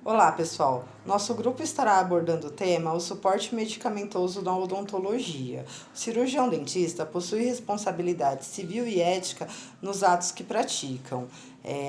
Olá, pessoal. Nosso grupo estará abordando o tema o suporte medicamentoso na odontologia. O cirurgião dentista possui responsabilidade civil e ética nos atos que praticam.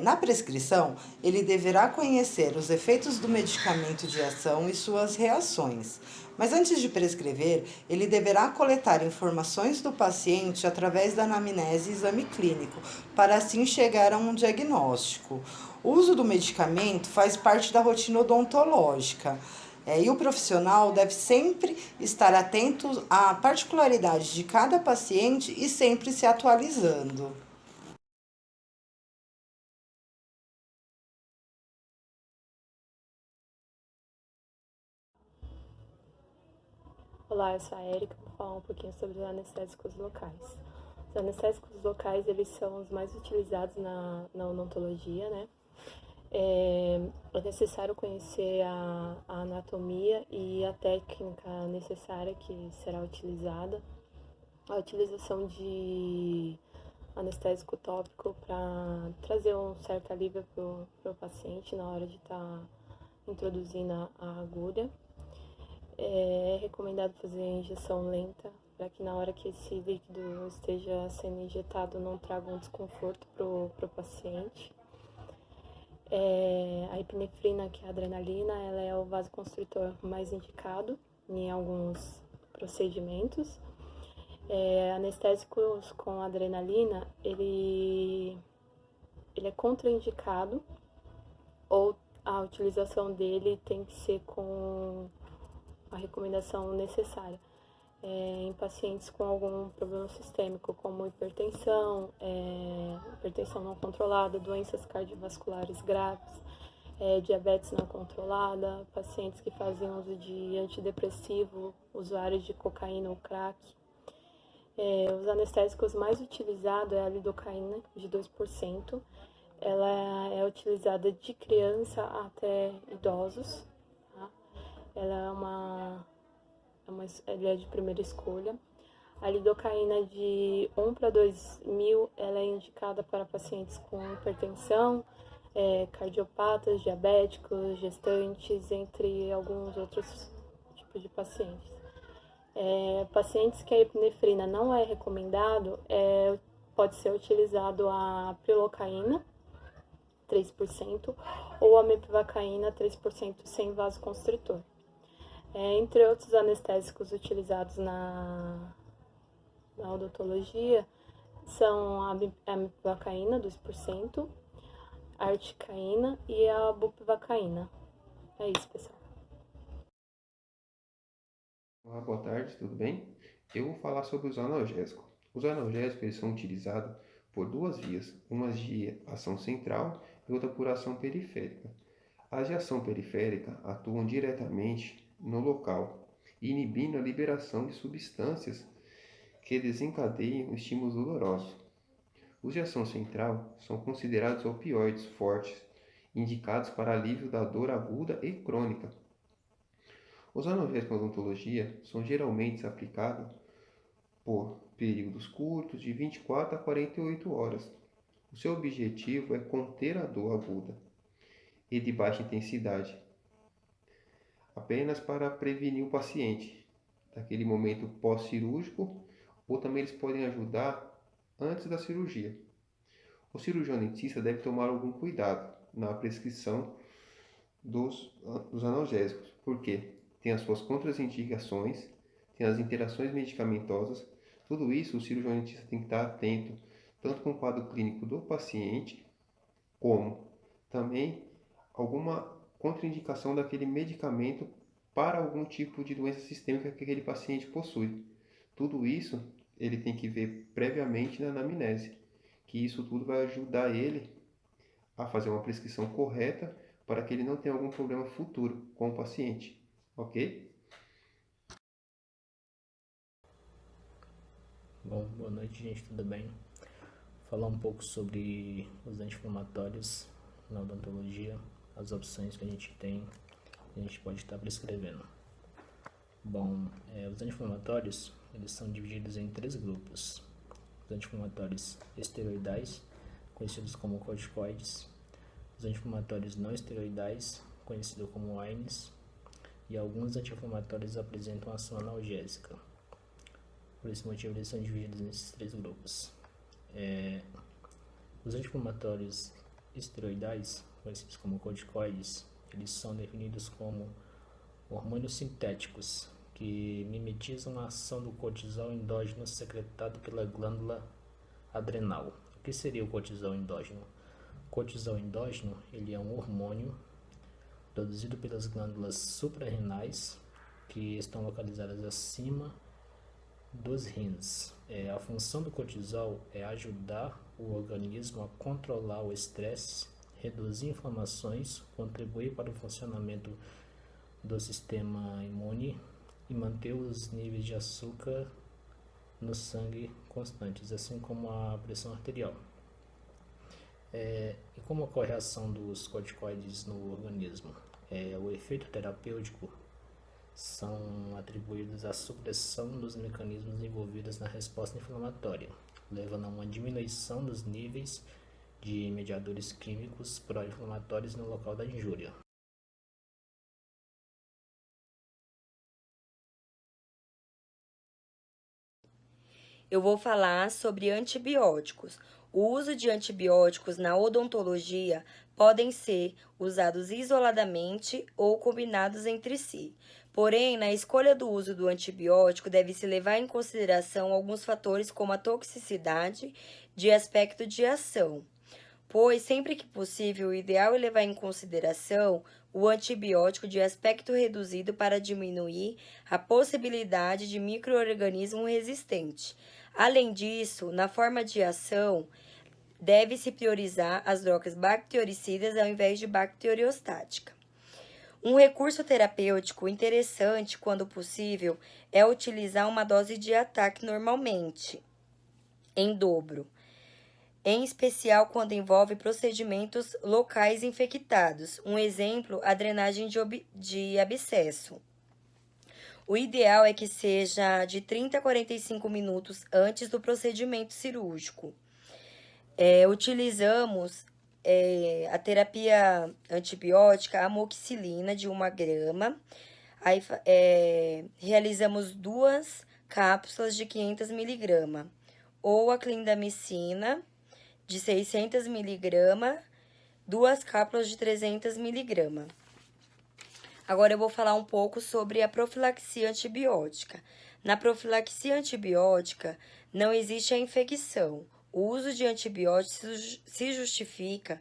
Na prescrição, ele deverá conhecer os efeitos do medicamento de ação e suas reações. Mas antes de prescrever, ele deverá coletar informações do paciente através da anamnese e exame clínico, para assim chegar a um diagnóstico. O uso do medicamento faz parte da rotina odontológica. E o profissional deve sempre estar atento à particularidade de cada paciente e sempre se atualizando. Olá, eu sou a Erika, vou falar um pouquinho sobre os anestésicos locais. Os anestésicos locais, eles são os mais utilizados na odontologia, né? É necessário conhecer a anatomia e a técnica necessária que será utilizada. A utilização de anestésico tópico para trazer um certo alívio para o paciente na hora de estar introduzindo a agulha. É recomendado fazer a injeção lenta para que na hora que esse líquido esteja sendo injetado não traga um desconforto para o paciente. A epinefrina, que é a adrenalina, ela é o vasoconstritor mais indicado em alguns procedimentos. Anestésicos com adrenalina, ele é contraindicado ou a utilização dele tem que ser com a recomendação necessária. Em pacientes com algum problema sistêmico, como hipertensão, hipertensão não controlada, doenças cardiovasculares graves, diabetes não controlada, pacientes que fazem uso de antidepressivo, usuários de cocaína ou crack. Os anestésicos mais utilizados é a lidocaína, de 2%. Ela é utilizada de criança até idosos. Tá? Ela ele é de primeira escolha. A lidocaína de 1 para 2 mil, ela é indicada para pacientes com hipertensão, cardiopatas, diabéticos, gestantes, entre alguns outros tipos de pacientes. Pacientes que a epinefrina não é recomendado, pode ser utilizado a prilocaína, 3%, ou a mepivacaína, 3% sem vasoconstritor. Entre outros anestésicos utilizados na odontologia são a mepivacaína, 2%, a articaína e a bupivacaína. É isso, pessoal. Olá, boa tarde, tudo bem? Eu vou falar sobre os analgésicos. Os analgésicos eles são utilizados por duas vias, uma de ação central e outra por ação periférica. As de ação periférica atuam diretamente no local, inibindo a liberação de substâncias que desencadeiam estímulos dolorosos. Os de ação central são considerados opioides fortes, indicados para alívio da dor aguda e crônica. Os analgésicos na odontologia são geralmente aplicados por períodos curtos de 24 a 48 horas. O seu objetivo é conter a dor aguda e de baixa intensidade, apenas para prevenir o paciente daquele momento pós-cirúrgico, ou também eles podem ajudar antes da cirurgia. O cirurgião dentista deve tomar algum cuidado na prescrição dos analgésicos, porque tem as suas contraindicações, tem as interações medicamentosas. Tudo isso o cirurgião dentista tem que estar atento, tanto com o quadro clínico do paciente, como também alguma contraindicação daquele medicamento para algum tipo de doença sistêmica que aquele paciente possui. Tudo isso ele tem que ver previamente na anamnese, que isso tudo vai ajudar ele a fazer uma prescrição correta para que ele não tenha algum problema futuro com o paciente, ok? Bom, boa noite, gente, tudo bem? Falar um pouco sobre os anti-inflamatórios na odontologia, as opções que a gente tem, que a gente pode estar prescrevendo. Bom, os anti-inflamatórios, eles são divididos em três grupos. Os anti-inflamatórios esteroidais, conhecidos como corticoides, os anti-inflamatórios não esteroidais, conhecido como AINES, e alguns anti-inflamatórios apresentam ação analgésica. Por esse motivo, eles são divididos nesses 3 grupos. Os anti-inflamatórios esteroidais, conhecidos como corticoides, eles são definidos como hormônios sintéticos que mimetizam a ação do cortisol endógeno secretado pela glândula adrenal. O que seria o cortisol endógeno? O cortisol endógeno ele é um hormônio produzido pelas glândulas suprarrenais que estão localizadas acima dos rins. A função do cortisol é ajudar o organismo a controlar o estresse, reduzir inflamações, contribuir para o funcionamento do sistema imune e manter os níveis de açúcar no sangue constantes, assim como a pressão arterial. E como ocorre a ação dos corticoides no organismo? O efeito terapêutico são atribuídos à supressão dos mecanismos envolvidos na resposta inflamatória, levando a uma diminuição dos níveis de mediadores químicos pró-inflamatórios no local da injúria. Eu vou falar sobre antibióticos. O uso de antibióticos na odontologia podem ser usados isoladamente ou combinados entre si. Porém, na escolha do uso do antibiótico, deve-se levar em consideração alguns fatores como a toxicidade de aspecto de ação, pois, sempre que possível, o ideal é levar em consideração o antibiótico de aspecto reduzido para diminuir a possibilidade de micro-organismo resistente. Além disso, na forma de ação, deve-se priorizar as drogas bactericidas ao invés de bacteriostática. Um recurso terapêutico interessante, quando possível, é utilizar uma dose de ataque normalmente, em dobro, em especial quando envolve procedimentos locais infectados. Um exemplo, a drenagem de abscesso. O ideal é que seja de 30 a 45 minutos antes do procedimento cirúrgico. Utilizamos a terapia antibiótica, amoxicilina de 1 grama. Aí, realizamos 2 cápsulas de 500 miligramas. Ou a clindamicina de 600 miligramas, 2 cápsulas de 300 miligramas. Agora eu vou falar um pouco sobre a profilaxia antibiótica. Na profilaxia antibiótica, não existe a infecção. O uso de antibióticos se justifica.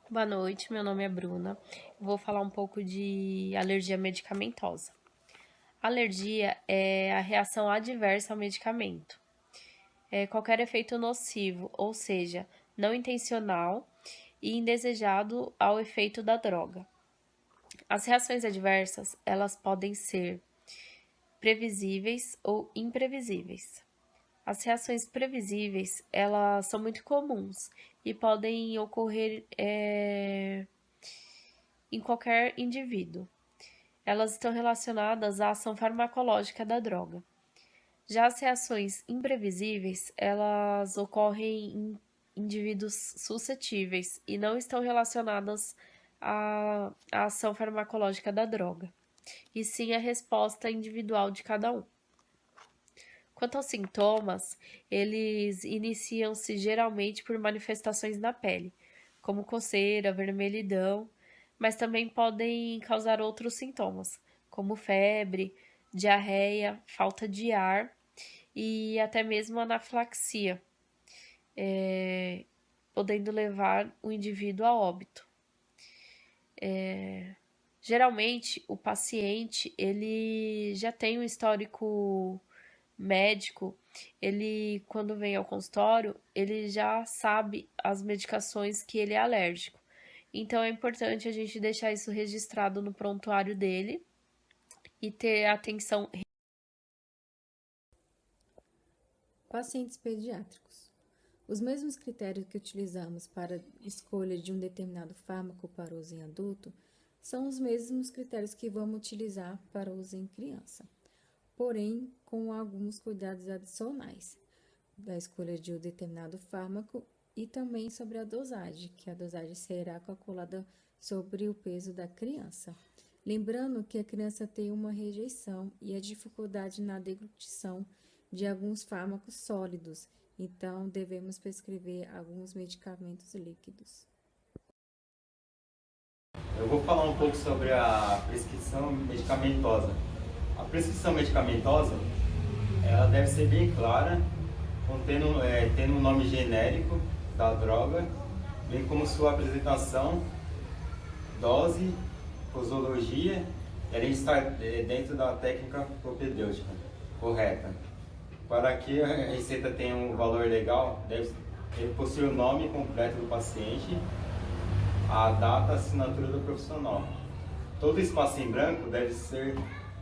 Boa noite, meu nome é Bruna. Vou falar um pouco de alergia medicamentosa. Alergia é a reação adversa ao medicamento. Qualquer efeito nocivo, ou seja, não intencional e indesejado ao efeito da droga. As reações adversas, elas podem ser previsíveis ou imprevisíveis. As reações previsíveis, elas são muito comuns e podem ocorrer em qualquer indivíduo. Elas estão relacionadas à ação farmacológica da droga. Já as reações imprevisíveis, elas ocorrem em indivíduos suscetíveis e não estão relacionadas à ação farmacológica da droga, e sim à resposta individual de cada um. Quanto aos sintomas, eles iniciam-se geralmente por manifestações na pele, como coceira, vermelhidão, mas também podem causar outros sintomas, como febre, diarreia, falta de ar e até mesmo anafilaxia, podendo levar o indivíduo a óbito. Geralmente, o paciente ele já tem um histórico médico, ele quando vem ao consultório, ele já sabe as medicações que ele é alérgico. Então, é importante a gente deixar isso registrado no prontuário dele e ter atenção. Pacientes pediátricos. Os mesmos critérios que utilizamos para escolha de um determinado fármaco para uso em adulto são os mesmos critérios que vamos utilizar para uso em criança, porém com alguns cuidados adicionais da escolha de um determinado fármaco e também sobre a dosagem, que a dosagem será calculada sobre o peso da criança. Lembrando que a criança tem uma rejeição e a dificuldade na deglutição de alguns fármacos sólidos, então devemos prescrever alguns medicamentos líquidos. Eu vou falar um pouco sobre a prescrição medicamentosa. A prescrição medicamentosa, ela deve ser bem clara, tendo um nome genérico da droga, bem como sua apresentação, dose, posologia, além de estar dentro da técnica propedêutica correta. Para que a receita tenha um valor legal, deve possuir o nome completo do paciente, a data, a assinatura do profissional. Todo espaço em branco deve ser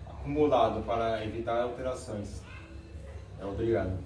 acumulado para evitar alterações. Obrigado.